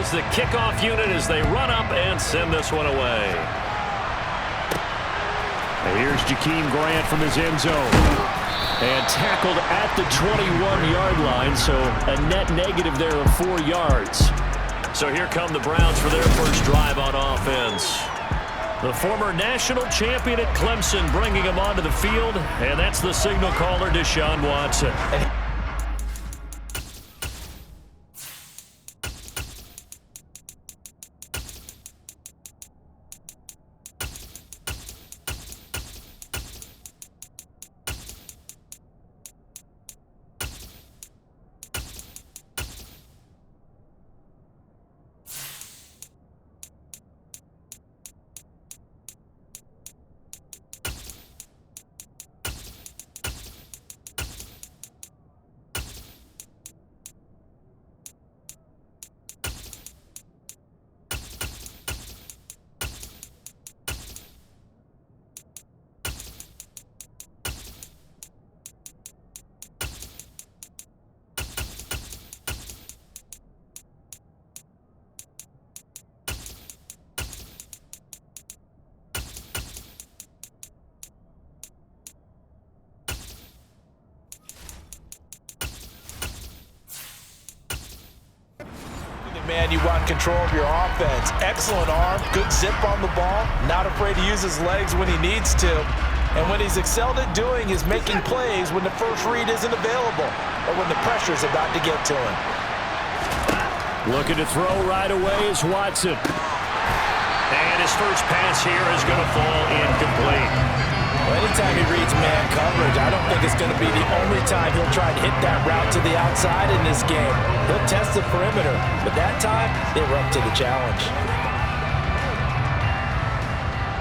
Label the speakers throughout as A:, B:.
A: is the kickoff unit as they run up and send this one away.
B: And here's Jakeem Grant from his end zone. And tackled at the 21-yard line, so a net negative there of 4 yards.
A: So here come the Browns for their first drive on offense. The former national champion at Clemson bringing him onto the field, and that's the signal caller, Deshaun Watson.
C: Man, you want control of your offense. Excellent arm, good zip on the ball, not afraid to use his legs when he needs to. And what he's excelled at doing is making plays when the first read isn't available or when the pressure's about to get to him.
B: Looking to throw right away is Watson.
A: And his first pass here is going to fall incomplete.
C: Well, anytime he reads man coverage, I don't think it's going to be the only time he'll try to hit that route to the outside in this game. He'll test the perimeter, but that time, they were up to the challenge.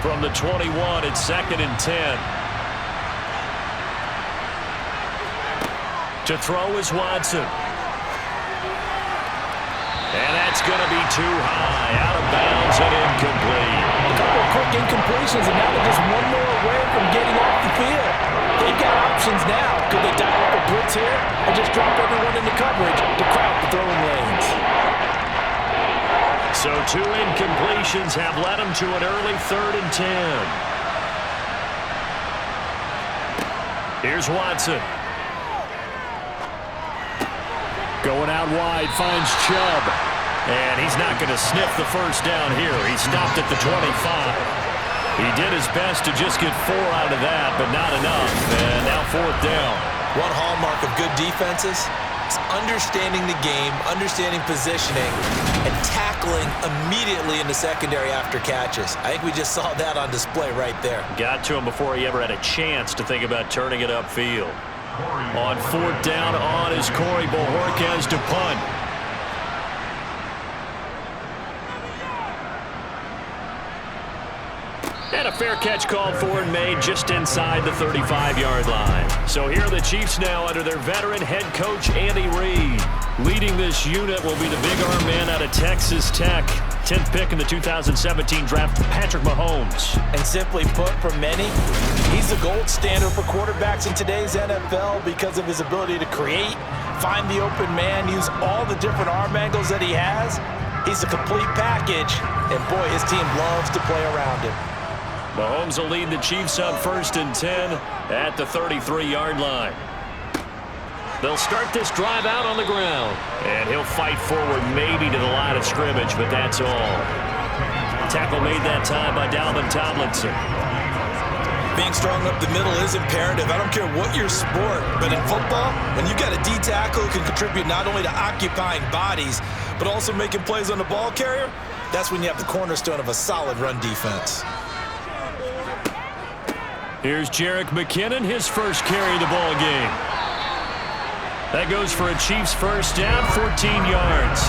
A: From the 21, it's 2nd and 10. To throw is Watson. And that's going to be too high, out of bounds and incomplete.
C: A couple of quick incompletions, and now they're just one more away from getting off the field. They've got options now. Could they dial up a blitz here or just drop everyone into coverage to crowd the throwing lanes?
A: So 2 incompletions have led them to an early 3rd and 10. Here's Watson.
B: Going out wide, finds Chubb.
A: And he's not going to sniff the first down here. He stopped at the 25. He did his best to just get 4 out of that, but not enough. And now 4th down.
C: One hallmark of good defenses is understanding the game, understanding positioning, and tackling immediately in the secondary after catches. I think we just saw that on display right there.
A: Got to him before he ever had a chance to think about turning it upfield. On 4th down, on is Corey Bojorquez to punt. And a fair catch called for and made just inside the 35-yard line. So here are the Chiefs now under their veteran head coach, Andy Reid. Leading this unit will be the big arm man out of Texas Tech. 10th pick in the 2017 draft, Patrick Mahomes.
C: And simply put, for many, he's the gold standard for quarterbacks in today's NFL because of his ability to create, find the open man, use all the different arm angles that he has. He's a complete package, and boy, his team loves to play around him.
A: Mahomes will lead the Chiefs up 1st and 10 at the 33-yard line. They'll start this drive out on the ground. And he'll fight forward maybe to the line of scrimmage, but that's all. Tackle made that time by Dalvin Tomlinson.
C: Being strong up the middle is imperative. I don't care what your sport, but in football, when you've got a D tackle who can contribute not only to occupying bodies, but also making plays on the ball carrier, that's when you have the cornerstone of a solid run defense.
A: Here's Jerick McKinnon, his first carry of the ball game. That goes for a Chiefs first down, 14 yards.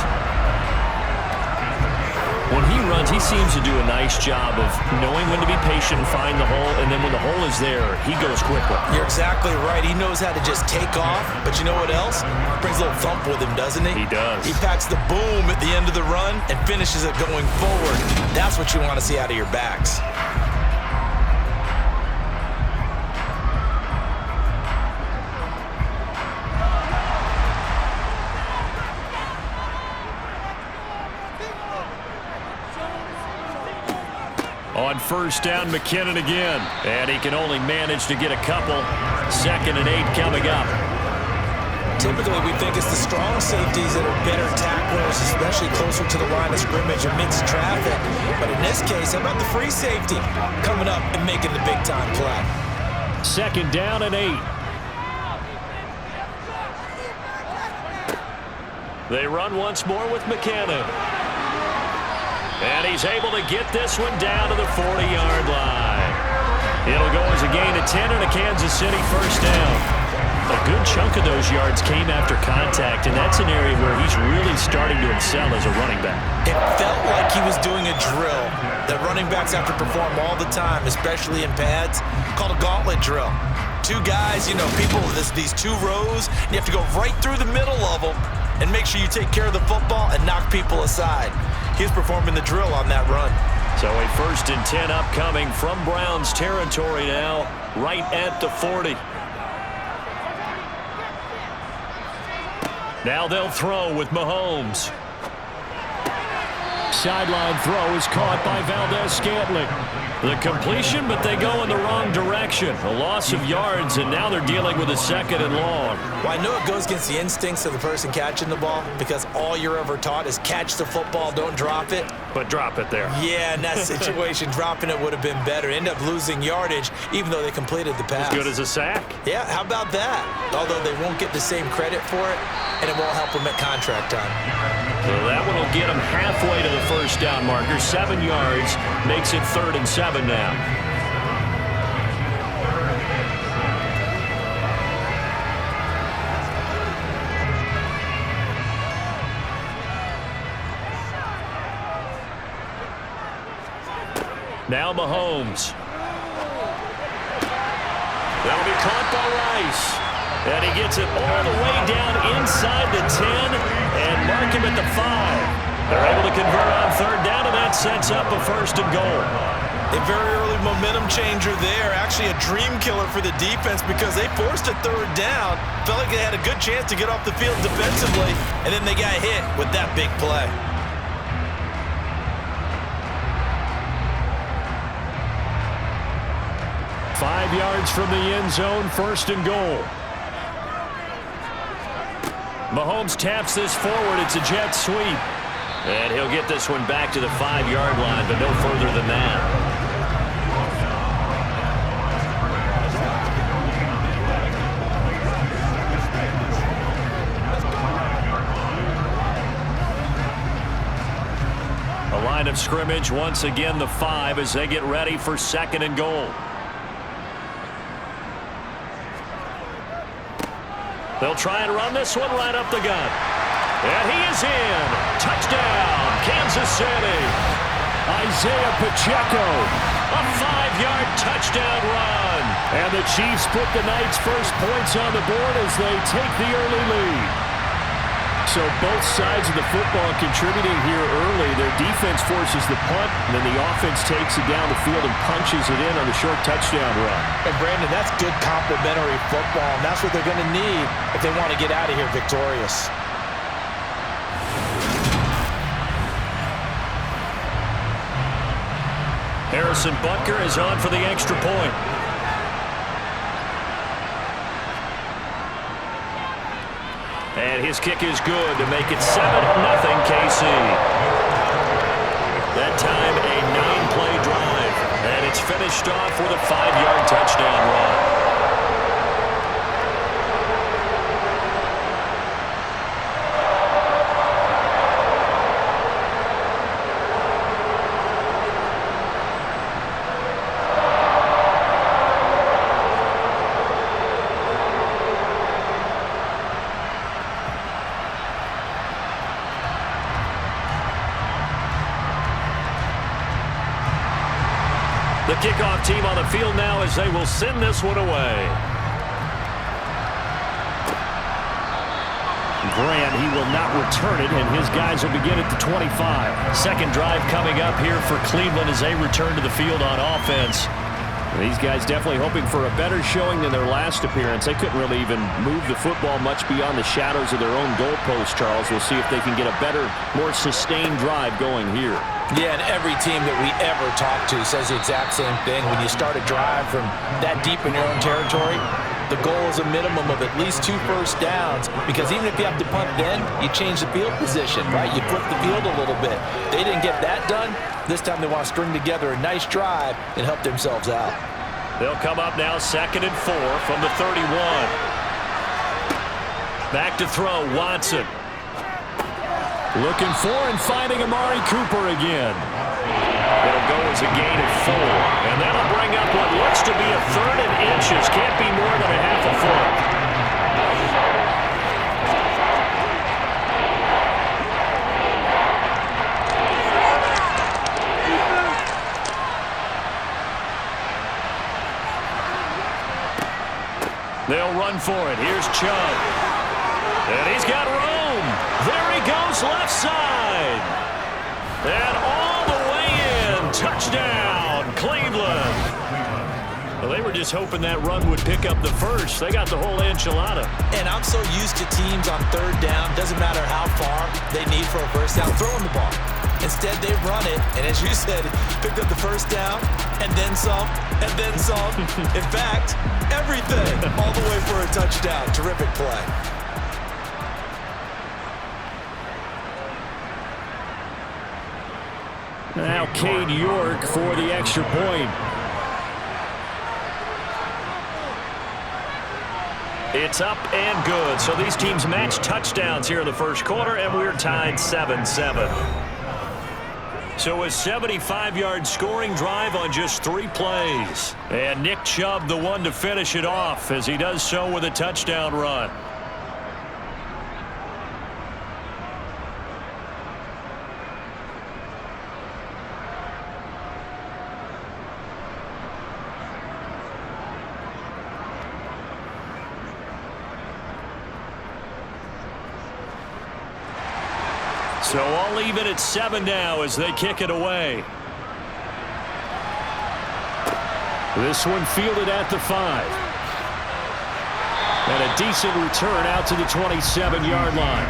A: When he runs, he seems to do a nice job of knowing when to be patient and find the hole, and then when the hole is there, he goes quickly.
C: You're exactly right. He knows how to just take off, but you know what else? Brings a little thump with him, doesn't he?
A: He does.
C: He packs the boom at the end of the run and finishes it going forward. That's what you want to see out of your backs.
B: On first down, McKinnon again.
A: And he can only manage to get a couple. 2nd and 8 coming up.
C: Typically, we think it's the strong safeties that are better tacklers, especially closer to the line of scrimmage amidst traffic. But in this case, how about the free safety coming up and making the big-time play?
B: 2nd down and 8.
A: They run once more with McKinnon. And he's able to get this one down to the 40-yard line. It'll go as a gain of 10 and a Kansas City first down.
B: A good chunk of those yards came after contact, and that's an area where he's really starting to excel as a running back.
C: It felt like he was doing a drill that running backs have to perform all the time, especially in pads, called a gauntlet drill. 2 guys, you know, people, these 2 rows, and you have to go right through the middle of them and make sure you take care of the football and knock people aside. He's performing the drill on that run.
A: So a 1st and 10 upcoming from Browns territory now, right at the 40. Now they'll throw with Mahomes.
B: Sideline throw is caught by Valdez-Scantling.
A: The completion, but they go in the wrong direction. A loss of yards, and now they're dealing with a 2nd and long.
C: Well, I know it goes against the instincts of the person catching the ball because all you're ever taught is catch the football, don't drop it.
A: But drop it there.
C: Yeah, in that situation, dropping it would have been better. End up losing yardage, even though they completed the pass.
A: As good as a sack.
C: Yeah, how about that? Although they won't get the same credit for it, and it won't help them at contract time.
A: So that one will get them halfway to the first down marker. 7 yards makes it 3rd and 7 now. Now Mahomes. That'll be caught by Rice. And he gets it all the way down inside the 10 and mark him at the 5. They're able to convert on 3rd down, and that sets up a 1st and goal.
C: A very early momentum changer there. Actually a dream killer for the defense because they forced a 3rd down. Felt like they had a good chance to get off the field defensively, and then they got hit with that big play.
B: Five yards from the end zone, 1st and goal.
A: Mahomes taps this forward. It's a jet sweep. And he'll get this one back to the 5-yard line, but no further than that. A line of scrimmage, once again the 5 as they get ready for 2nd and goal. They'll try and run this one right up the gut. And he is in. Touchdown, Kansas City.
B: Isaiah Pacheco.
A: A 5-yard touchdown run.
B: And the Chiefs put the Knights' first points on the board as they take the early lead. So both sides of the football contributing here early. Their defense forces the punt, and then the offense takes it down the field and punches it in on the short touchdown run.
C: And Brandon, that's good complementary football, and that's what they're going to need if they want to get out of here victorious.
A: Harrison Butker is on for the extra point. And his kick is good to make it 7-0 KC. That time a 9-play drive. And it's finished off with a 5-yard touchdown run. The kickoff team on the field now as they will send this one away.
B: Grant, he will not return it, and his guys will begin at the 25.
A: Second drive coming up here for Cleveland as they return to the field on offense.
B: These guys definitely hoping for a better showing than their last appearance. They couldn't really even move the football much beyond the shadows of their own goalpost, Charles. We'll see if they can get a better, more sustained drive going here.
C: Yeah, and every team that we ever talk to says the exact same thing. When you start a drive from that deep in your own territory, the goal is a minimum of at least 2 first downs, because even if you have to punt then, you change the field position, right? You flip the field a little bit. They didn't get that done. This time they want to string together a nice drive and help themselves out.
A: They'll come up now 2nd and 4 from the 31. Back to throw, Watson.
B: Looking for and finding Amari Cooper again.
A: It'll go as a gain of 4. And that'll bring up what looks to be a 3rd and inches. Can't be more than a half a foot. They'll run for it. Here's Chubb. And he's got room. There he goes, left side. And all the way in. Touchdown, Cleveland. Well, they were just hoping that run would pick up the first. They got the whole enchilada.
C: And I'm so used to teams on 3rd down, doesn't matter how far they need for a first down, throwing the ball. Instead, they run it, and as you said, picked up the first down, and then some, and then some. In fact, everything, all the way for a touchdown. Terrific play.
B: Now Cade York for the extra point.
A: It's up and good. So these teams match touchdowns here in the first quarter, and we're tied 7-7. So a 75-yard scoring drive on just 3 plays. And Nick Chubb, the one to finish it off, as he does so with a touchdown run. So all even at 7 now as they kick it away.
B: This one fielded at the 5. And a decent return out to the 27-yard line.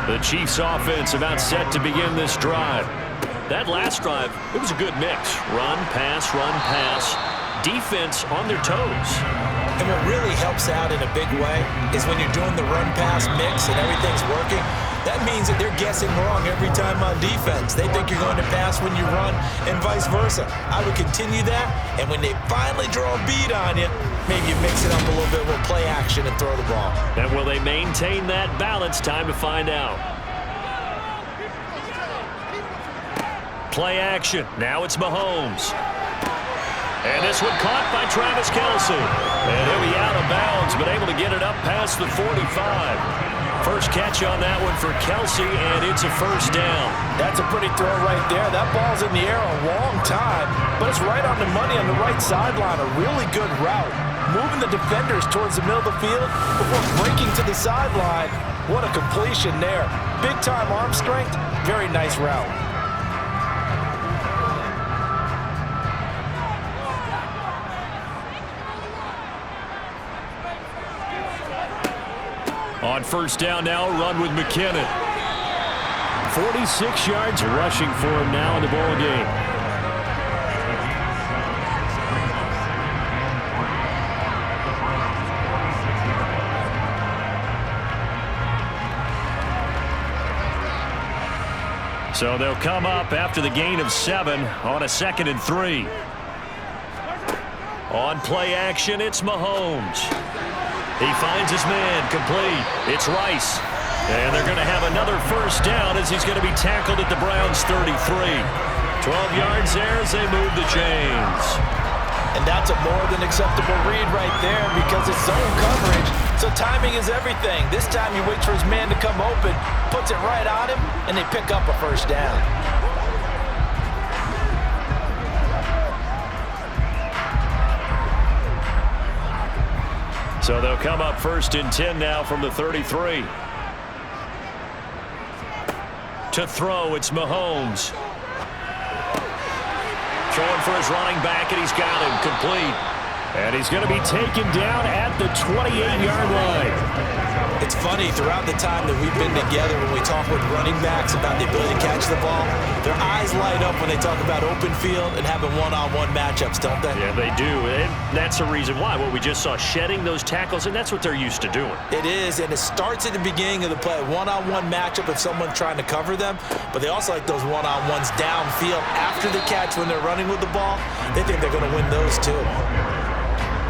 A: The Chiefs offense about set to begin this drive. That last drive, it was a good mix. Run, pass, defense on their toes.
C: And what really helps out in a big way is when you're doing the run-pass mix and everything's working, that means that they're guessing wrong every time on defense. They think you're going to pass when you run and vice versa. I would continue that, and when they finally draw a bead on you, maybe you mix it up a little bit with play action and throw the ball.
A: And will they maintain that balance? Time to find out. Play action. Now it's Mahomes. And this one caught by Travis Kelce. And he'll be out of bounds, but able to get it up past the 45. First catch on that one for Kelce, and it's a first down.
C: That's a pretty throw right there. That ball's in the air a long time, but it's right on the money on the right sideline. A really good route. Moving the defenders towards the middle of the field before breaking to the sideline. What a completion there. Big-time arm strength. Very nice route.
A: On first down now, run with McKinnon.
B: 46 yards rushing for him now in the ball game.
A: So they'll come up after the gain of 7 on a 2nd and 3. On play action, it's Mahomes. He finds his man, complete. It's Rice. And they're going to have another first down as he's going to be tackled at the Browns' 33. 12 yards there as they move the chains.
C: And that's a more than acceptable read right there because it's zone coverage. So timing is everything. This time he waits for his man to come open, puts it right on him, and they pick up a first down.
A: So they'll come up 1st and 10 now from the 33. To throw, it's Mahomes. throwing for his running back, and he's got him complete.
B: And he's going to be taken down at the 28-yard line.
C: It's funny, throughout the time that we've been together, when we talk with running backs about the ability to catch the ball, their eyes light up when they talk about open field and having one-on-one matchups, don't they?
A: Yeah, they do, and that's the reason why. What we just saw, shedding those tackles, and that's what they're used to doing.
C: It is, and it starts at the beginning of the play, one-on-one matchup if someone's trying to cover them, but they also like those one-on-ones downfield after the catch when they're running with the ball. They think they're going to win those too.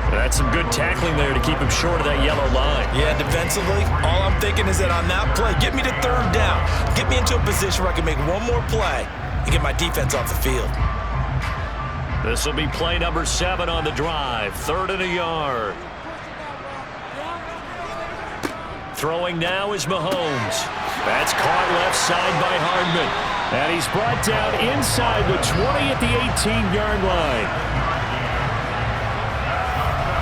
A: That's some good tackling there to keep him short of that yellow line.
C: Yeah, defensively, all I'm thinking is that on that play, get me to third down. Get me into a position where I can make one more play and get my defense off the field.
A: This will be play number 7 on the drive. 3rd and a yard. Throwing now is Mahomes. That's caught left side by Hardman.
B: And he's brought down inside the 20 at the 18-yard line.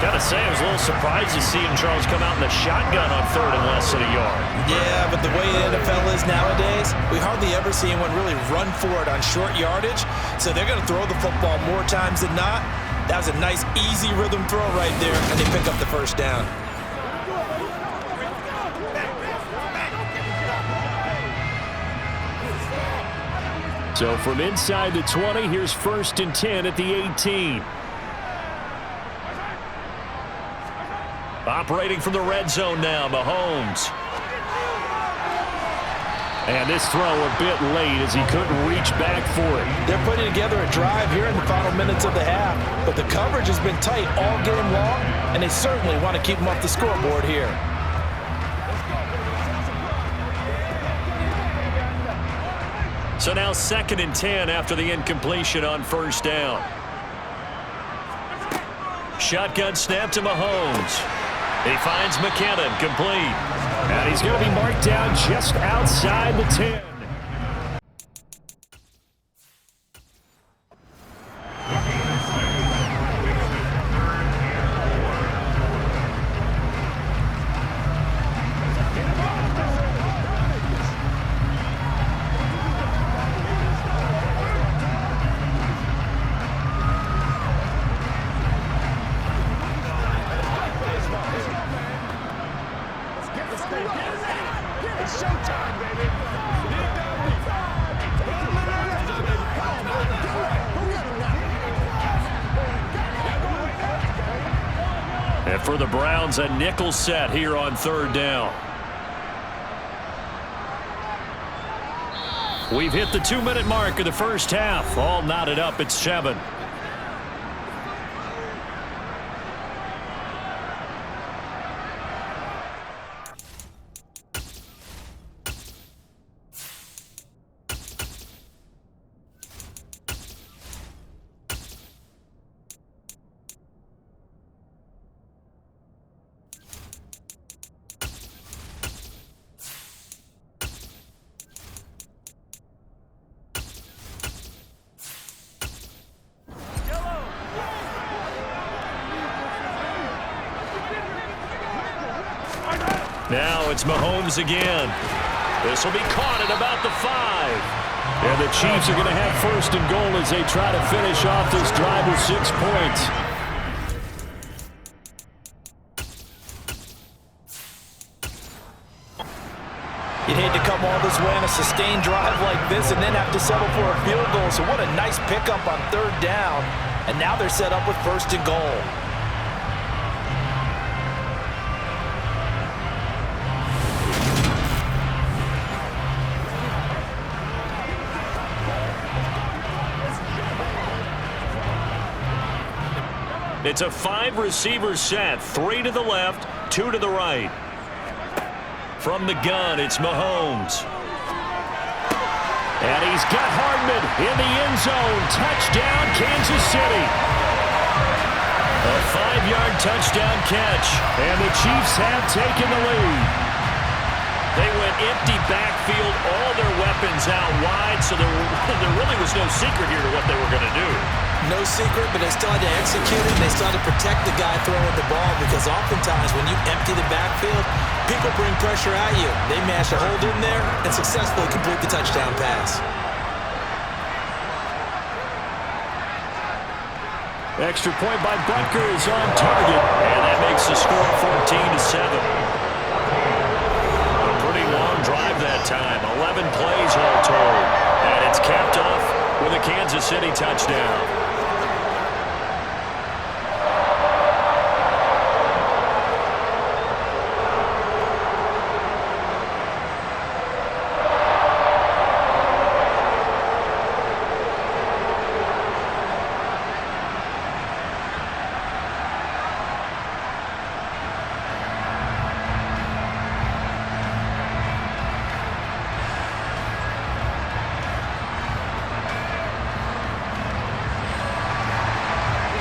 A: Gotta say, I was a little surprised to see him, Charles, come out in the shotgun on 3rd and less than a yard.
C: Yeah, but the way the NFL is nowadays, we hardly ever see anyone really run for it on short yardage. So they're going to throw the football more times than not. That was a nice, easy rhythm throw right there, and they pick up the first down.
B: So from inside the 20, here's 1st and 10 at the 18.
A: Operating from the red zone now, Mahomes.
B: And this throw a bit late as he couldn't reach back for it.
C: They're putting together a drive here in the final minutes of the half, but the coverage has been tight all game long, and they certainly want to keep them off the scoreboard here.
A: So now 2nd and 10 after the incompletion on 1st down. Shotgun snap to Mahomes. He finds McKinnon, complete.
B: And he's going to be marked down just outside the 10.
A: And for the Browns, a nickel set here on 3rd down. We've hit the 2-minute mark of the first half. All knotted up at 7. Now it's Mahomes again. This will be caught at about the 5.
B: And the Chiefs are going to have 1st and goal as they try to finish off this drive with 6 points.
C: You'd hate to come all this way on a sustained drive like this and then have to settle for a field goal. So what a nice pickup on 3rd down. And now they're set up with 1st and goal.
A: It's a 5-receiver set. 3 to the left, 2 to the right. From the gun, it's Mahomes.
B: And he's got Hardman in the end zone. Touchdown, Kansas City.
A: A 5-yard touchdown catch.
B: And the Chiefs have taken the lead.
A: They went empty backfield, all their weapons out wide, so there really was no secret here to what they were going to do.
C: No secret, but they still had to execute it, and they still had to protect the guy throwing the ball, because oftentimes when you empty the backfield, people bring pressure at you. They managed to hold in there and successfully complete the touchdown pass.
B: Extra point by Butker is on target.
A: And that makes the score 14-7. A pretty long drive that time. 11 plays all told. And it's capped off with a Kansas City touchdown.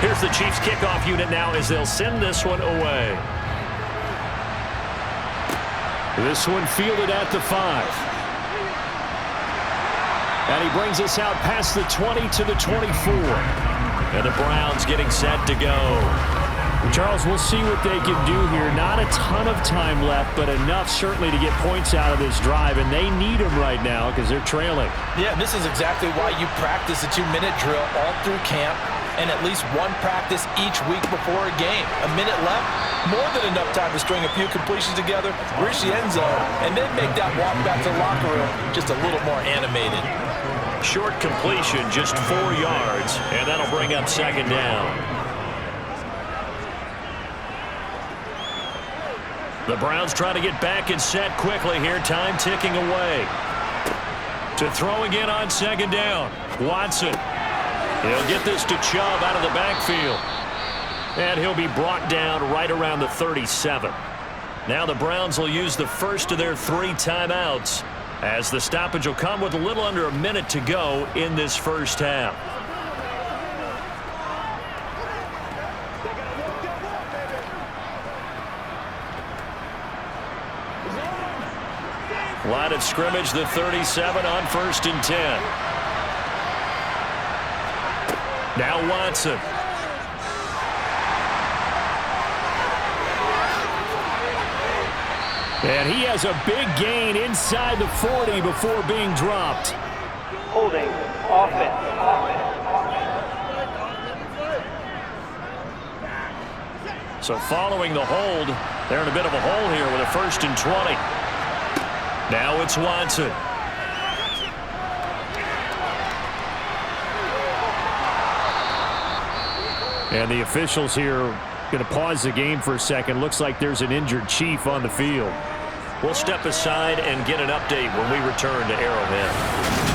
A: Here's the Chiefs kickoff unit now as they'll send this one away.
B: This one fielded at the 5. And he brings us out past the 20 to the 24.
A: And the Browns getting set to go.
B: Charles, we'll see what they can do here. Not a ton of time left, but enough certainly to get points out of this drive. And they need them right now because they're trailing.
C: Yeah, this is exactly why you practice a 2-minute drill all through camp. And at least one practice each week before a game. A minute left, more than enough time to string a few completions together, reach the end zone, and then make that walk back to the locker room just a little more animated.
A: Short completion, just 4 yards, and that'll bring up second down. The Browns try to get back and set quickly here, time ticking away. To throw again on second down, Watson. He'll get this to Chubb out of the backfield. And he'll be brought down right around the 37. Now the Browns will use the first of their 3 timeouts, as the stoppage will come with a little under a minute to go in this first half. Line of scrimmage, the 37 on 1st and 10. Now Watson.
B: And he has a big gain inside the 40 before being dropped.
D: Holding offense.
A: So following the hold, they're in a bit of a hole here with a 1st and 20. Now it's Watson.
B: And the officials here are going to pause the game for a second. Looks like there's an injured Chief on the field.
A: We'll step aside and get an update when we return to Arrowhead.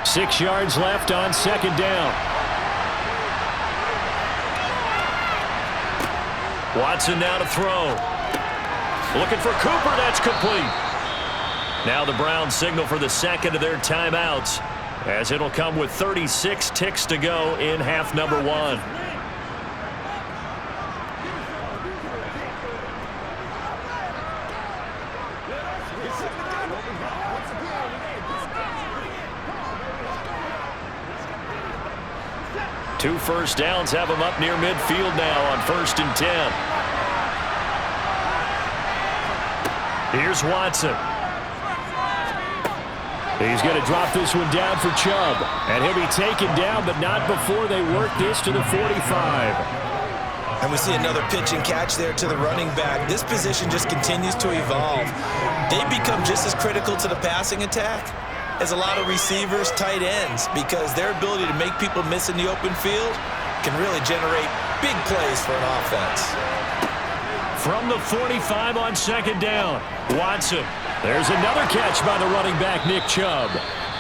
B: 6 yards left on second down.
A: Watson now to throw. Looking for Cooper. That's complete. Now the Browns signal for the second of their timeouts, as it'll come with 36 ticks to go in half number 1. Two first downs have him up near midfield now on 1st and 10. Here's Watson.
B: He's going to drop this one down for Chubb. And he'll be taken down, but not before they work this to the 45.
C: And we see another pitch and catch there to the running back. This position just continues to evolve. They become just as critical to the passing attack as a lot of receivers, tight ends, because their ability to make people miss in the open field can really generate big plays for an offense.
A: From the 45 on second down, Watson.
B: There's another catch by the running back, Nick Chubb.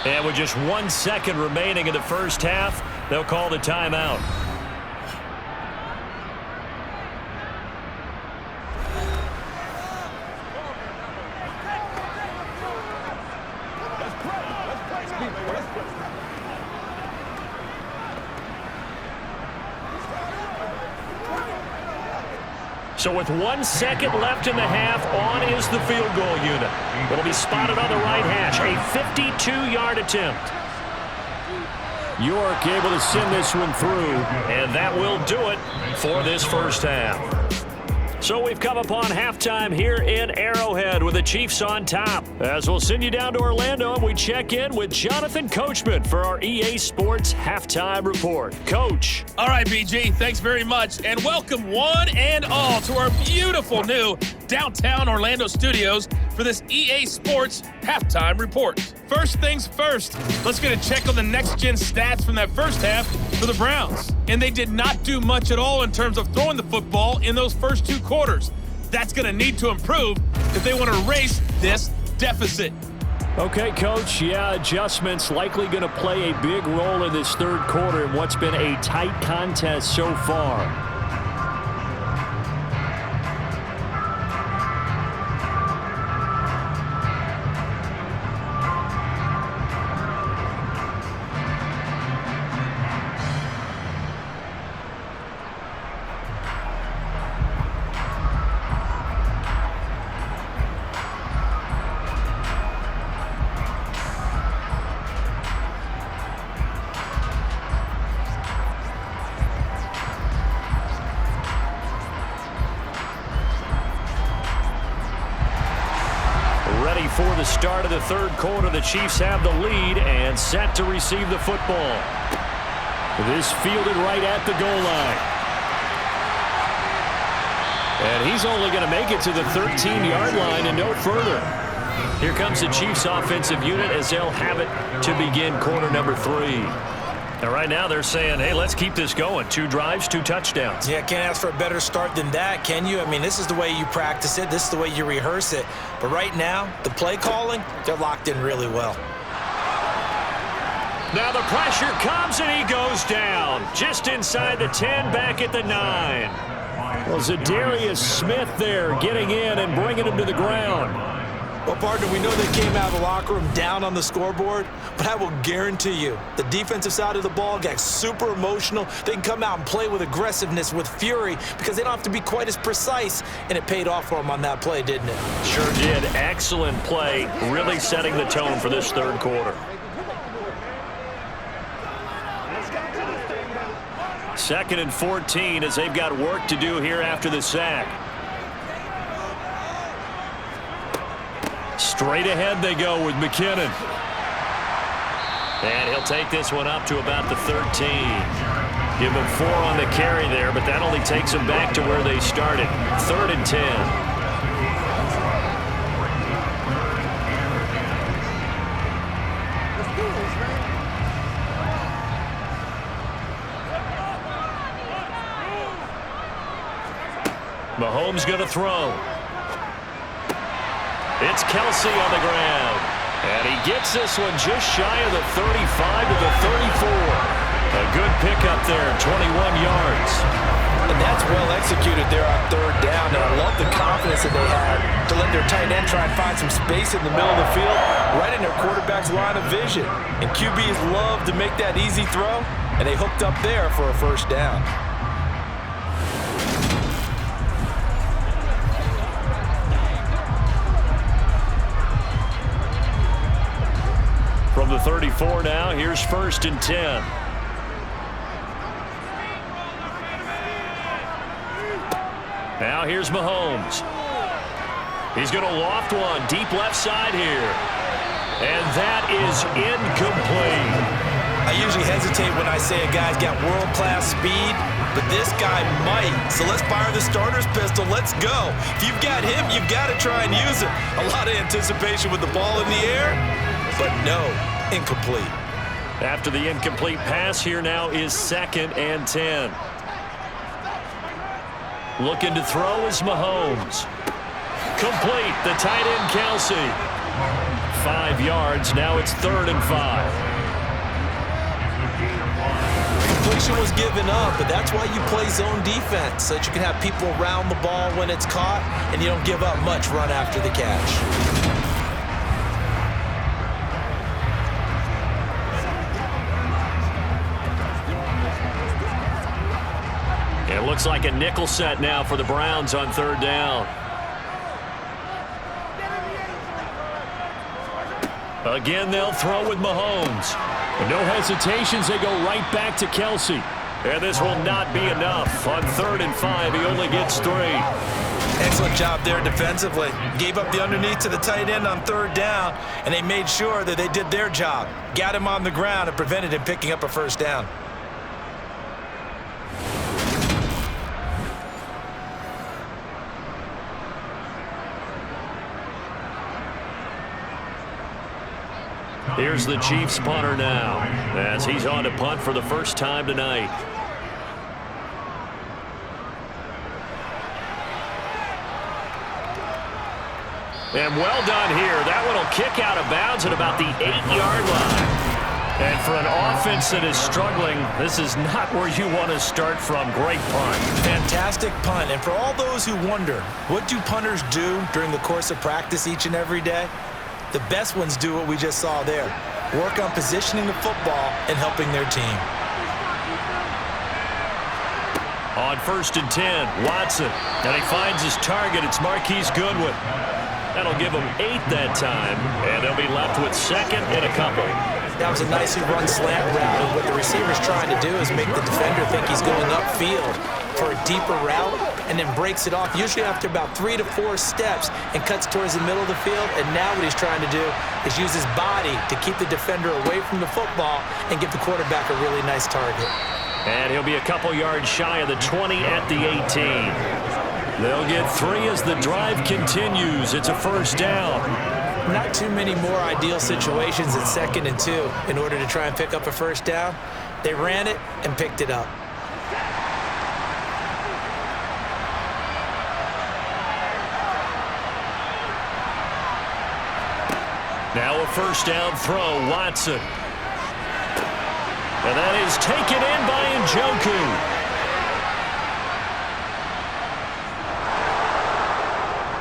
A: And with just 1 second remaining in the first half, they'll call the timeout. So with 1 second left in the half, on is the field goal unit. It'll be spotted on the right hash, a 52-yard attempt.
B: York able to send this one through.
A: And that will do it for this first half. So we've come upon halftime here in Arrowhead with the Chiefs on top. As we'll send you down to Orlando and we check in with Jonathan Coachman for our EA Sports Halftime Report. Coach.
E: All right, BG, thanks very much. And welcome one and all to our beautiful new downtown Orlando studios for this EA Sports Halftime Report. First things first, let's get a check on the next-gen stats from that first half for the Browns. And they did not do much at all in terms of throwing the football in those first 2 quarters. That's going to need to improve if they want to erase this deficit.
B: Okay, Coach, yeah, adjustments likely going to play a big role in this third quarter in what's been a tight contest so far.
A: For the start of the third quarter, the Chiefs have the lead and set to receive the football.
B: This fielded right at the goal line. And he's only going to make it to the 13-yard line and no further.
A: Here comes the Chiefs offensive unit as they'll have it to begin quarter number 3. And right now they're saying, hey, let's keep this going. 2 drives, 2 touchdowns.
C: Yeah, can't ask for a better start than that, can you? I mean, this is the way you practice it. This is the way you rehearse it. But right now, the play calling, they're locked in really well.
A: Now the pressure comes and he goes down. Just inside the 10, back at the 9.
B: Well, Zadarius Smith there getting in and bringing him to the ground.
C: Well, partner, we know they came out of the locker room down on the scoreboard, but I will guarantee you the defensive side of the ball got super emotional. They can come out and play with aggressiveness, with fury, because they don't have to be quite as precise, and it paid off for them on that play, didn't it?
A: Sure did. Excellent play, really setting the tone for this third quarter. Second and 14 as they've got work to do here after the sack. Straight ahead they go with McKinnon. And he'll take this one up to about the 13. Give him 4 on the carry there, but that only takes them back to where they started. 3rd and 10. Mahomes going to throw. It's Kelsey on the ground. And he gets this one just shy of the 35 to the 34. A good pickup there, 21 yards.
C: And that's well executed there on 3rd down. And I love the confidence that they had to let their tight end try and find some space in the middle of the field, right in their quarterback's line of vision. And QBs love to make that easy throw, and they hooked up there for a first down.
A: From the 34 now, here's 1st and 10. Now here's Mahomes. He's going to loft one deep left side here. And that is incomplete.
C: I usually hesitate when I say a guy's got world-class speed, but this guy might. So let's fire the starter's pistol. Let's go. If you've got him, you've got to try and use it. A lot of anticipation with the ball in the air. But no, incomplete.
A: After the incomplete pass, here now is 2nd and 10. Looking to throw is Mahomes. Complete, the tight end Kelsey. 5 yards, now it's 3rd and 5.
C: Completion was given up, but that's why you play zone defense, so that you can have people around the ball when it's caught, and you don't give up much run after the catch.
A: Looks like a nickel set now for the Browns on third down. Again, they'll throw with Mahomes.
B: No hesitations. They go right back to Kelsey.
A: And this will not be enough. On 3rd and 5, he only gets 3.
C: Excellent job there defensively. Gave up the underneath to the tight end on 3rd down, and they made sure that they did their job. Got him on the ground and prevented him picking up a first down.
A: Here's the Chiefs punter now, as he's on to punt for the first time tonight. And well done here. That one will kick out of bounds at about the 8-yard line. And for an offense that is struggling, this is not where you want to start from. Great punt.
C: Fantastic punt. And for all those who wonder, what do punters do during the course of practice each and every day? The best ones do what we just saw there. Work on positioning the football and helping their team.
A: On 1st and 10, Watson. And he finds his target. It's Marquise Goodwin. That'll give them 8 that time. And they'll be left with 2nd and a couple.
C: That was a nicely run slant route. And what the receiver's trying to do is make the defender think he's going upfield for a deeper route, and then breaks it off, usually after about 3 to 4 steps, and cuts towards the middle of the field. And now what he's trying to do is use his body to keep the defender away from the football and give the quarterback a really nice target.
A: And he'll be a couple yards shy of the 20 at the 18. They'll get 3 as the drive continues. It's a first down.
C: Not too many more ideal situations at 2nd and 2 in order to try and pick up a first down. They ran it and picked it up.
A: Now a first down throw, Watson. And that is taken in by Njoku.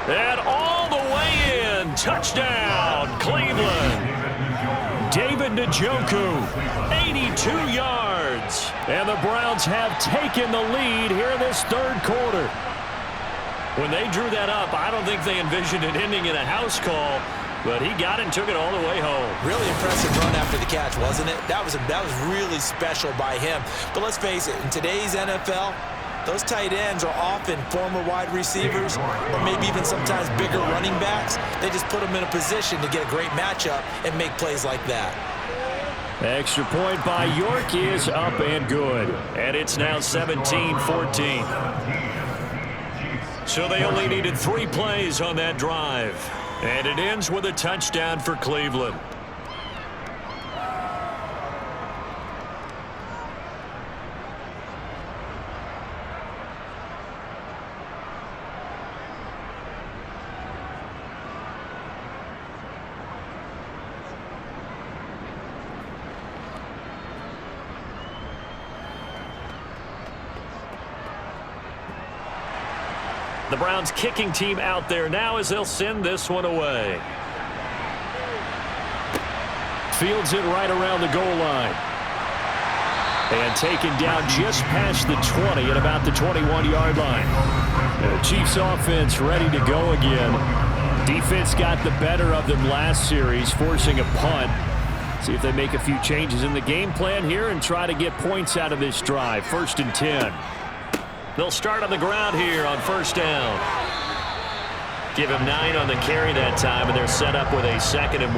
A: And all the way in. Touchdown, Cleveland. David Njoku, 82 yards. And the Browns have taken the lead here in this 3rd quarter. When they drew that up, I don't think they envisioned it ending in a house call. But he got it and took it all the way home.
C: Really impressive run after the catch, wasn't it? That was really special by him. But let's face it, in today's NFL, those tight ends are often former wide receivers or maybe even sometimes bigger running backs. They just put them in a position to get a great matchup and make plays like that.
B: Extra point by York is up and good.
A: And it's now 17-14. So they only needed 3 plays on that drive. And it ends with a touchdown for Cleveland. The Browns kicking team out there now as they'll send this one away.
B: Fields it right around the goal line. And taken down just past the 20 at about the 21-yard line. The Chiefs offense ready to go again. Defense got the better of them last series, forcing a punt. See if they make a few changes in the game plan here and try to get points out of this drive. 1st and 10.
A: They'll start on the ground here on 1st down. Give him 9 on the carry that time, and they're set up with a 2nd and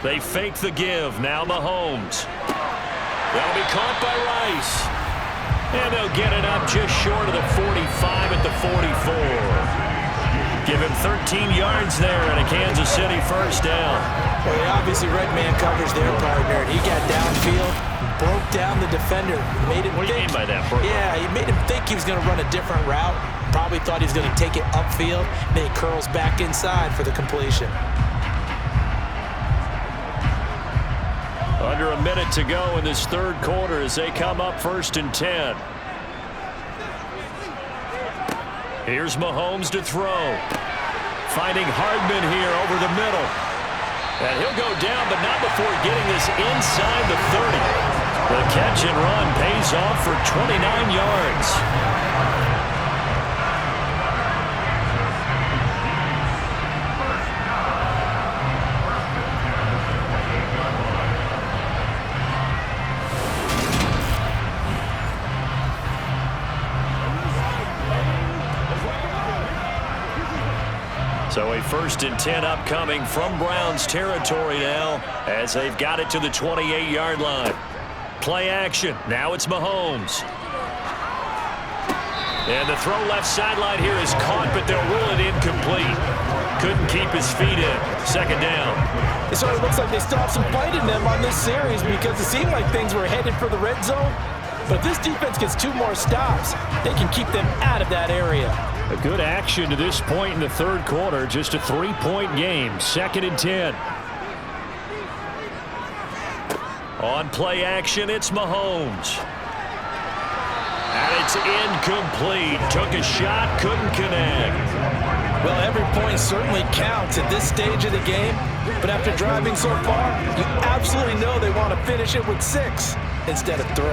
A: 1. They fake the give. Now Mahomes. That'll be caught by Rice. And they'll get it up just short of the 45 at the 44. Give him 13 yards there and a Kansas City first down.
C: Well, he obviously read man coverage there, partner. He got downfield, broke down the defender. Made him
A: what do you mean by that, bro?
C: Yeah, he made him think he was going to run a different route. Probably thought he was going to take it upfield. Then he curls back inside for the completion.
B: Under a minute to go in this third quarter as they come up 1st and 10. Here's Mahomes to throw. Finding Hardman here over the middle. And he'll go down, but not before getting this inside the 30. The catch and run pays off for 29 yards. So a 1st and 10 upcoming from Browns territory now as they've got it to the 28-yard line. Play action. Now it's Mahomes. And the throw left sideline here is caught, but they'll rule it incomplete. Couldn't keep his feet in. 2nd down.
C: It sort of looks like they still have some fight in them on this series because it seemed like things were headed for the red zone. But if this defense gets 2 more stops, they can keep them out of that area.
B: A good action to this point in the third quarter. Just a 3-point game. 2nd and 10. On play action, it's Mahomes. And it's incomplete. Took a shot, couldn't connect.
C: Well, every point certainly counts at this stage of the game. But after driving so far, you absolutely know they want to finish it with 6 instead of 3.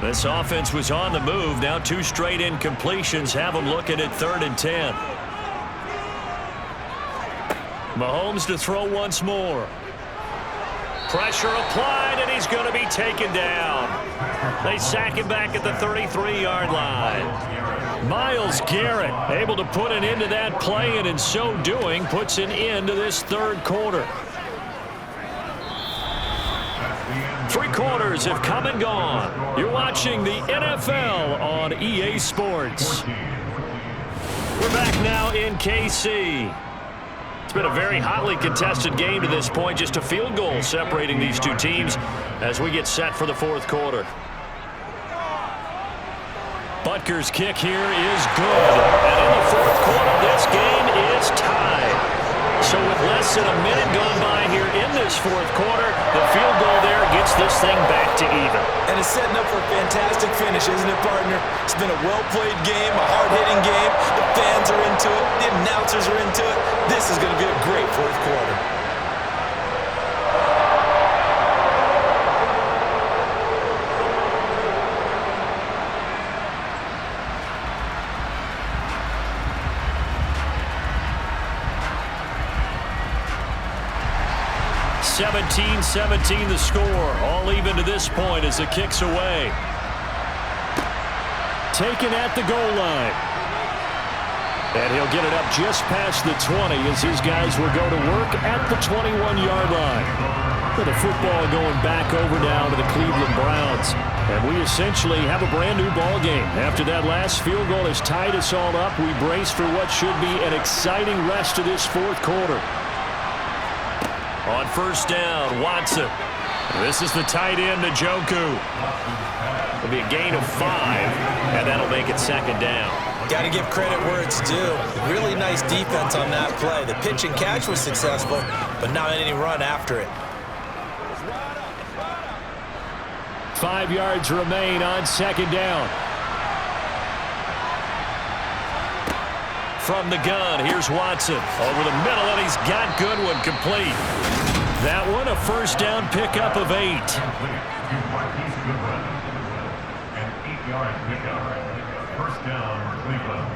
B: This offense was on the move. Now 2 straight incompletions have them looking at 3rd and 10. Mahomes to throw once more. Pressure applied, and he's going to be taken down. They sack him back at the 33-yard line. Myles Garrett able to put an end to that play, and in so doing puts an end to this third quarter. 3 quarters have come and gone. You're watching the NFL on EA Sports. We're back now in KC. It's been a very hotly contested game to this point. Just a field goal separating these 2 teams as we get set for the 4th quarter. Butker's kick here is good. And in the 4th quarter, this game is tied. So with less than a minute gone by here in this 4th quarter, the field goal there gets this thing back to even.
C: And it's setting up for a fantastic finish, isn't it, partner? It's been a well-played game, a hard-hitting game. The fans are into it. The announcers are into it. This is going to be a great 4th quarter.
B: (17-17) the score. All even to this point as the kick's away. Taken at the goal line. And he'll get it up just past the 20 as his guys will go to work at the 21-yard line. With the football going back over now to the Cleveland Browns. And we essentially have a brand new ball game. After that last field goal has tied us all up, we brace for what should be an exciting rest of this 4th quarter. On 1st down, Watson. This is the tight end, Njoku. It'll be a gain of 5, and that'll make it 2nd down.
C: Got to give credit where it's due. Really nice defense on that play. The pitch and catch was successful, but not any run after it.
B: 5 yards remain on 2nd down. From the gun, here's Watson. Over the middle, and he's got Goodwin complete. That one, a 1st down pickup of 8.
F: An 8-yard pickup. 1st down, Cleveland.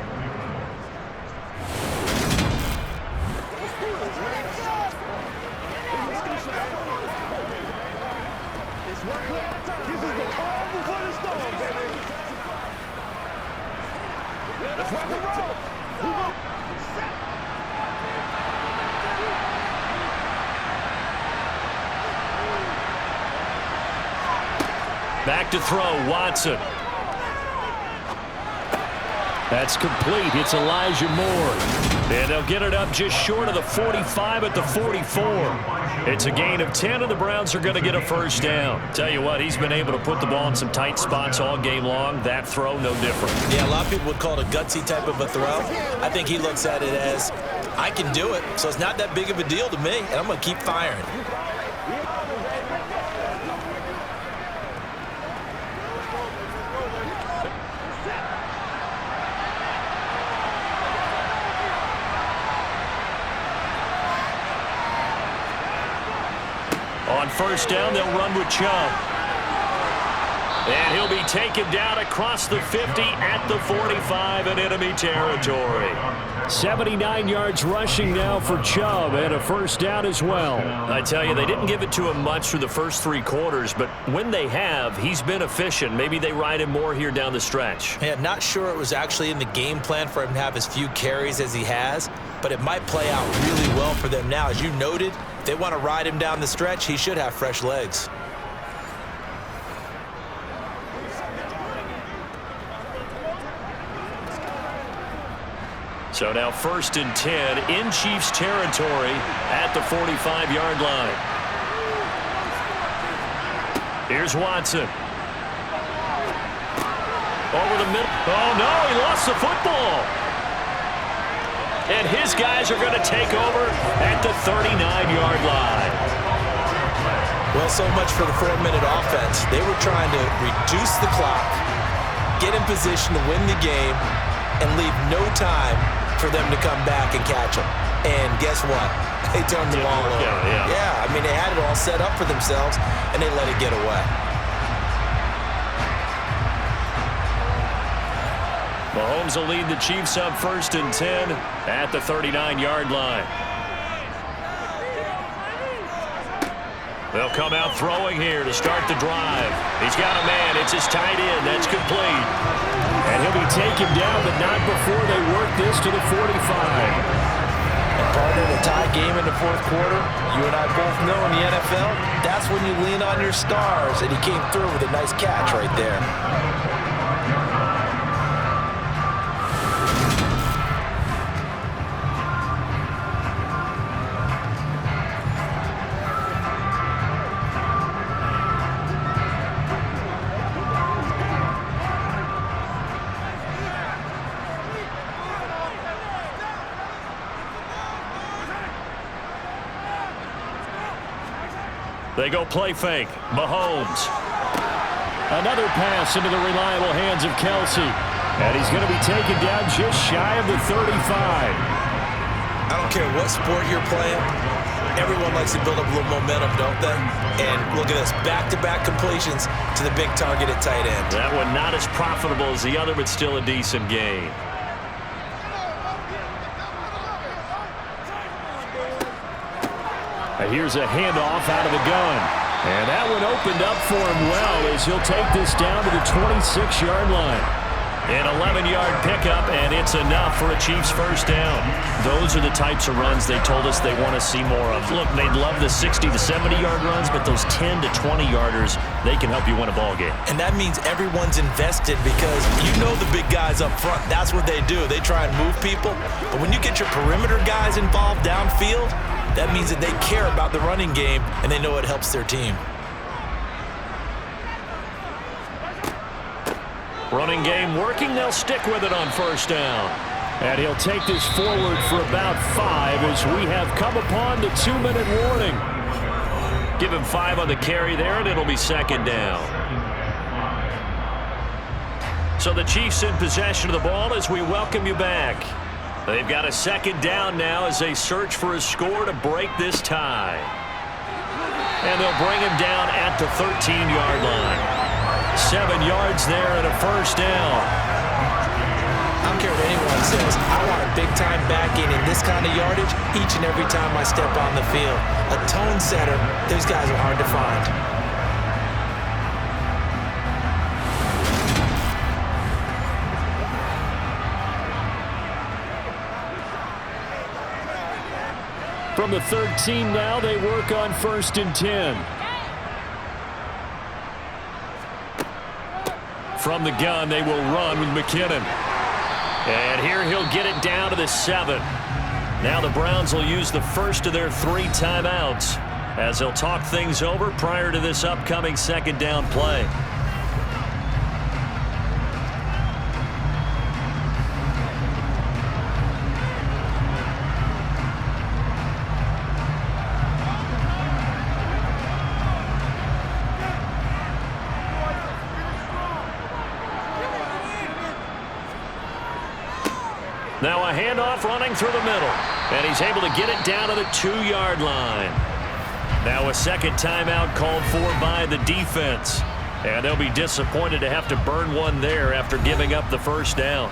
B: Back to throw, Watson. That's complete. It's Elijah Moore. And they'll
A: They'll get it up just short of the 45 at the 44. It's a gain of 10, and the Browns are going to get a first down. Tell you what, he's been able to put the ball in some tight spots all game long. That throw, no different.
C: Yeah, a lot of people would call it a gutsy type of a throw. I think he looks at it as, I can do it, so it's not that big of a deal to me, and I'm going to keep firing.
A: On first down, they'll run with Chubb. And he'll be taken down across the 50 at the 45 in enemy territory.
B: 79 yards rushing now for Chubb, and a first down as well.
A: I tell you, they didn't give it to him much through the first 3 quarters, but when they have, he's been efficient. Maybe they ride him more here down the stretch.
C: Yeah, not sure it was actually in the game plan for him to have as few carries as he has, but it might play out really well for them now. As you noted, if they want to ride him down the stretch, he should have fresh legs.
A: So now first and 10 in Chiefs territory at the 45-yard line. Here's Watson. Over the middle. Oh, no, he lost the football. And his guys are going to take over at the 39-yard line.
C: Well, so much for the 4-minute offense. They were trying to reduce the clock, get in position to win the game, and leave no time for them to come back and catch them. And guess what? They turned the ball over. Yeah, I mean, they had it all set up for themselves, and they let it get away.
A: Mahomes will lead the Chiefs up first and 10 at the 39-yard line. They'll come out throwing here to start the drive. He's got a man. It's his tight end. That's complete.
B: And he'll be taken down, but not before they work this to the 45.
C: And partner, the tie game in the fourth quarter, you and I both know in the NFL, that's when you lean on your stars. And he came through with a nice catch right there.
A: They go play fake. Mahomes.
B: Another pass into the reliable hands of Kelsey. And he's going to be taken down just shy of the 35.
C: I don't care what sport you're playing. Everyone likes to build up a little momentum, don't they? And look at this, back-to-back completions to the big target at tight end.
A: That one not as profitable as the other, but still a decent gain.
B: Here's a handoff out of the gun. And that one opened up for him well as he'll take this down to the 26-yard line.
A: An 11-yard pickup, and it's enough for a Chiefs first down. Those are the types of runs they told us they want to see more of. Look, they'd love the 60 to 70-yard runs, but those 10 to 20-yarders, they can help you win a ball game.
C: And that means everyone's invested because you know the big guys up front. That's what they do. They try and move people. But when you get your perimeter guys involved downfield, that means that they care about the running game, and they know it helps their team.
A: Running game working. They'll stick with it on first down.
B: And he'll take this forward for about 5 as we have come upon the 2-minute warning.
A: Give him 5 on the carry there, and it'll be second down. So the Chiefs in possession of the ball as we welcome you back. They've got a second down now as they search for a score to break this tie. And they'll bring him down at the 13-yard line. 7 yards there and a first down.
C: I don't care what anyone says. I want a big-time backing in this kind of yardage each and every time I step on the field. A tone setter, those guys are hard to find.
B: From the 13 now, they work on first and 10.
A: From the gun, they will run with McKinnon. And here he'll get it down to the 7. Now the Browns will use the first of their 3 timeouts as they'll talk things over prior to this upcoming second down play. Now a handoff running through the middle. And he's able to get it down to the 2-yard line. Now a second timeout called for by the defense. And they'll be disappointed to have to burn one there after giving up the first down.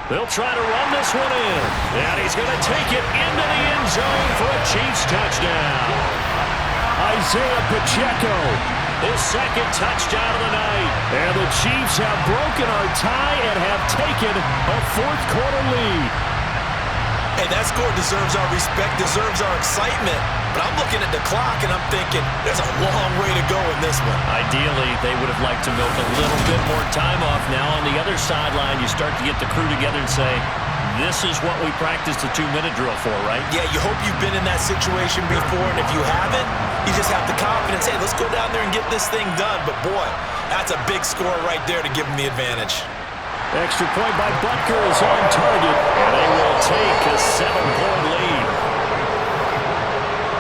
A: They'll try to run this one in. And he's going to take it into the end zone for a Chiefs touchdown.
B: Isaiah Pacheco,
A: His second touchdown of the night.
B: and the Chiefs have broken our tie and have taken a fourth-quarter lead.
C: Hey, that score deserves our respect, deserves our excitement. But I'm looking at the clock, and I'm thinking there's a long way to go in this one.
A: Ideally, they would have liked to milk a little bit more time off. Now on the other sideline, you start to get the crew together and say, this is what we practiced the 2-minute drill for, right?
C: Yeah, you hope you've been in that situation before, and if you haven't, you just have the confidence, hey, let's go down there and get this thing done. But boy, that's a big score right there to give them the advantage.
B: Extra point by Butker is on target.
A: And they will take a 7-point lead.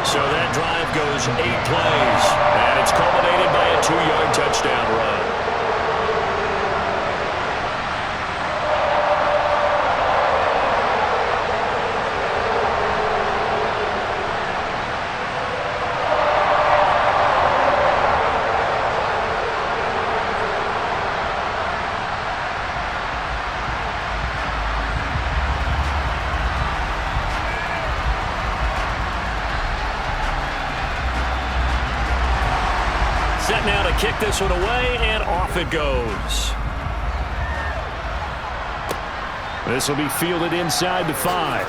A: So that drive goes 8 plays, and it's culminated by a 2-yard touchdown run. Set now to kick this one away, and off it goes.
B: This will be fielded inside the 5.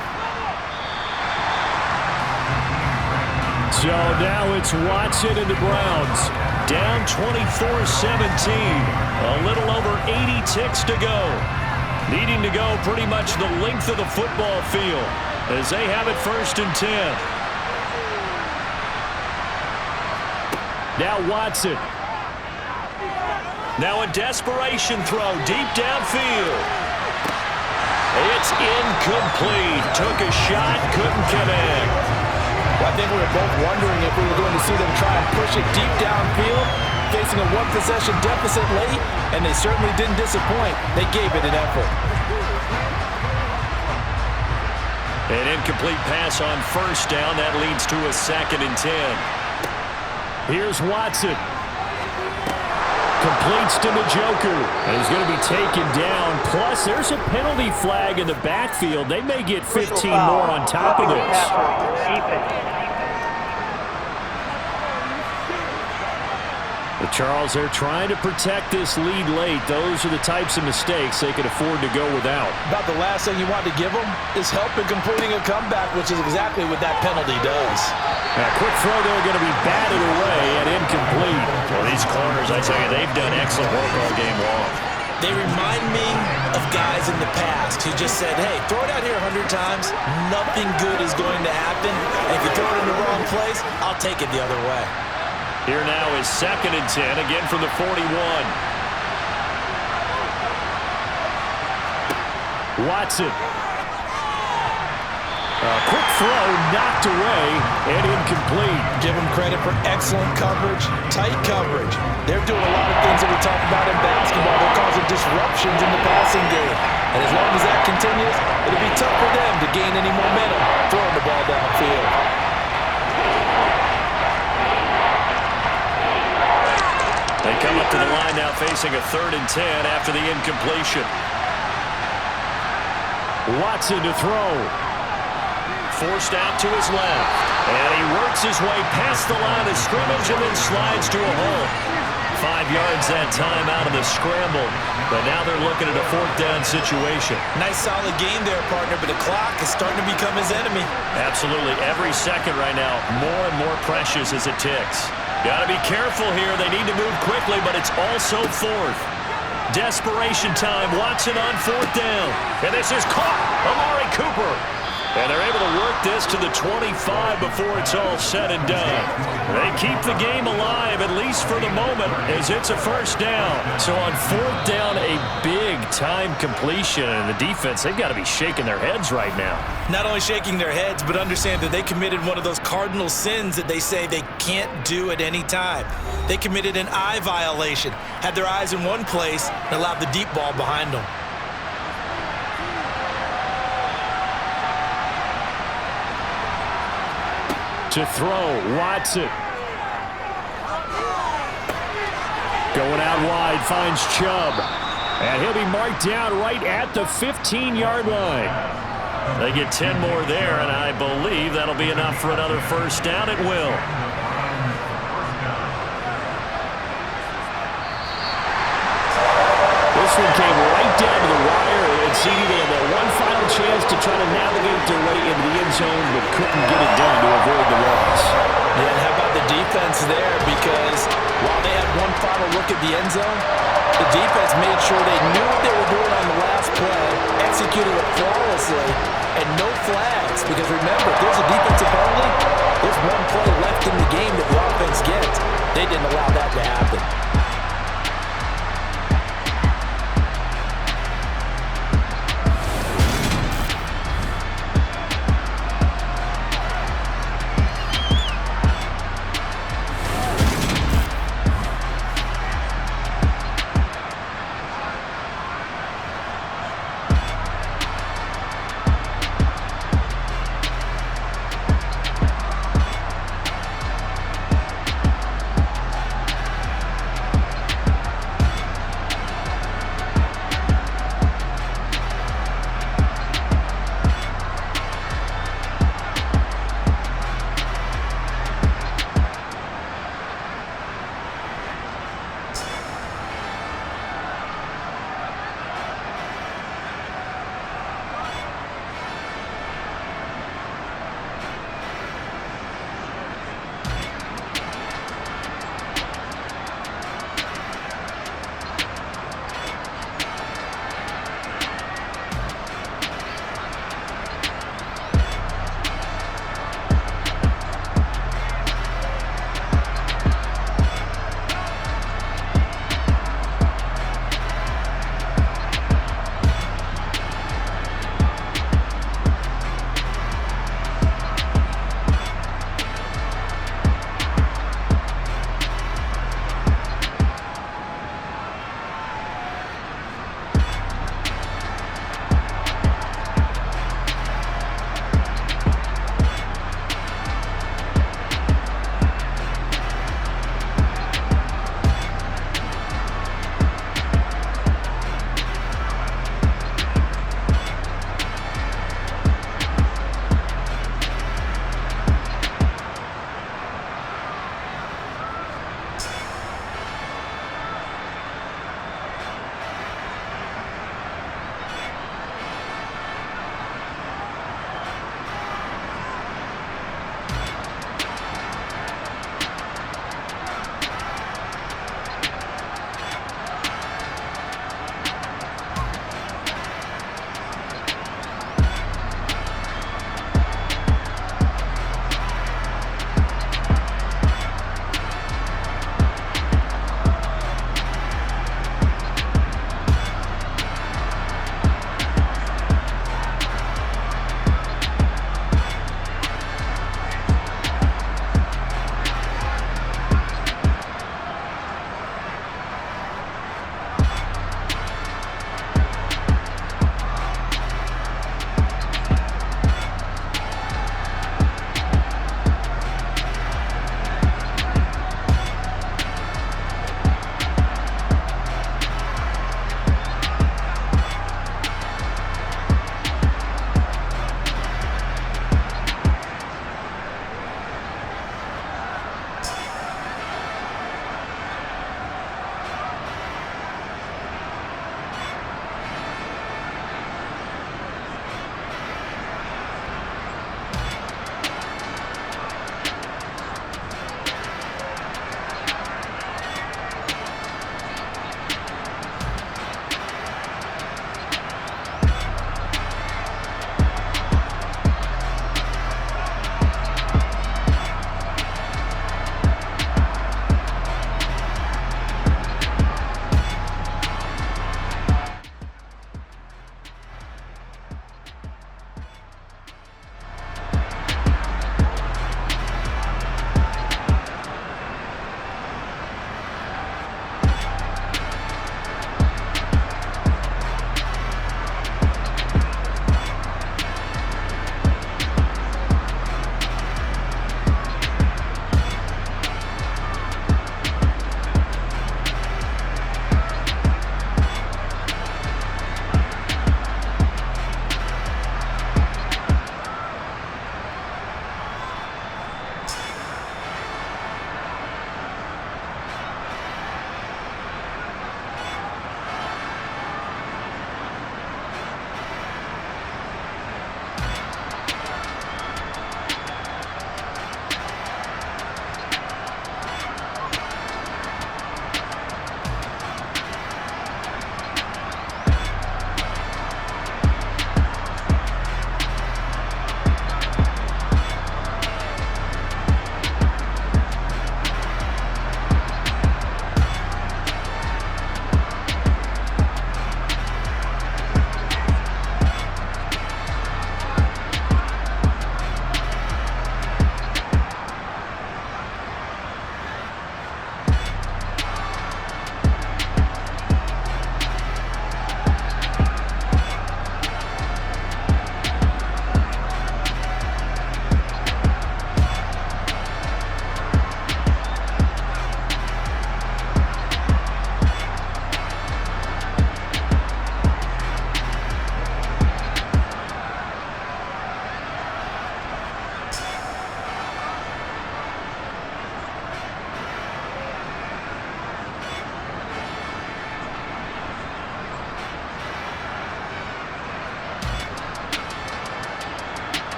B: So now it's Watson and the Browns.
A: Down 24-17. A little over 80 ticks to go. Needing to go pretty much the length of the football field as they have it 1st and 10.
B: Now Watson.
A: Now a desperation throw deep downfield. It's incomplete. Took a shot, couldn't connect.
C: Well, I think we were both wondering if we were going to see them try and push it deep downfield, facing a 1-possession deficit late, and they certainly didn't disappoint. They gave it an effort.
A: An incomplete pass on 1st down. That leads to a 2nd and 10.
B: Here's Watson. Completes to Njoku. And he's going to be taken down. Plus, there's a penalty flag in the backfield. They may get 15 more on top of this. But Charles, they're trying to protect this lead late. Those are the types of mistakes they can afford to go without.
C: About the last thing you want to give them is help in completing a comeback, which is exactly what that penalty does.
B: A quick throw there going to be batted away and incomplete.
A: Well, these corners, I tell you, they've done excellent work all game long.
C: They remind me of guys in the past who just said, hey, throw it out here 100 times, nothing good is going to happen. And if you throw it in the wrong place, I'll take it the other way.
A: Here now is 2nd and 10, again from the 41.
B: Watson. A quick throw knocked away and incomplete.
C: Give them credit for excellent coverage, tight coverage. They're doing a lot of things that we talk about in basketball. They're causing disruptions in the passing game. And as long as that continues, it'll be tough for them to gain any momentum throwing the ball downfield.
A: They come up to the line now facing a 3rd and 10 after the incompletion.
B: Watson to throw.
A: Forced out to his left. And he works his way past the line of scrimmage and then slides to a hole. 5 yards that time out of the scramble. But now they're looking at a 4th down situation.
C: Nice solid game there, partner, but the clock is starting to become his enemy.
A: Absolutely. Every second right now, more and more precious as it ticks. Got to be careful here. They need to move quickly, but it's also 4th. Desperation time. Watson on 4th down. And this is caught. Amari Cooper. And they're able to work this to the 25 before it's all said and done. They keep the game alive, at least for the moment, as it's a 1st down.
B: So on 4th down, a big-time completion. And the defense, they've got to be shaking their heads right now.
C: Not only shaking their heads, but understand that they committed one of those cardinal sins that they say they can't do at any time. They committed an eye violation, had their eyes in one place, and allowed the deep ball behind them.
B: To throw, Watson. Going out wide, finds Chubb. And he'll be marked down right at the 15-yard line.
A: They get 10 more there, and I believe that'll be enough for another 1st down. It will.
B: This one came right down to the wire, and CD, they had that one final chance to try to navigate their way into the end zone, but couldn't get it done to avoid the loss.
C: Yeah, and how about the defense there? Because while they had one final look at the end zone, the defense made sure they knew what they were doing on the last play, executed it flawlessly, and no flags. Because remember, if there's a defensive penalty, there's one play left in the game that the offense gets. They didn't allow that to happen.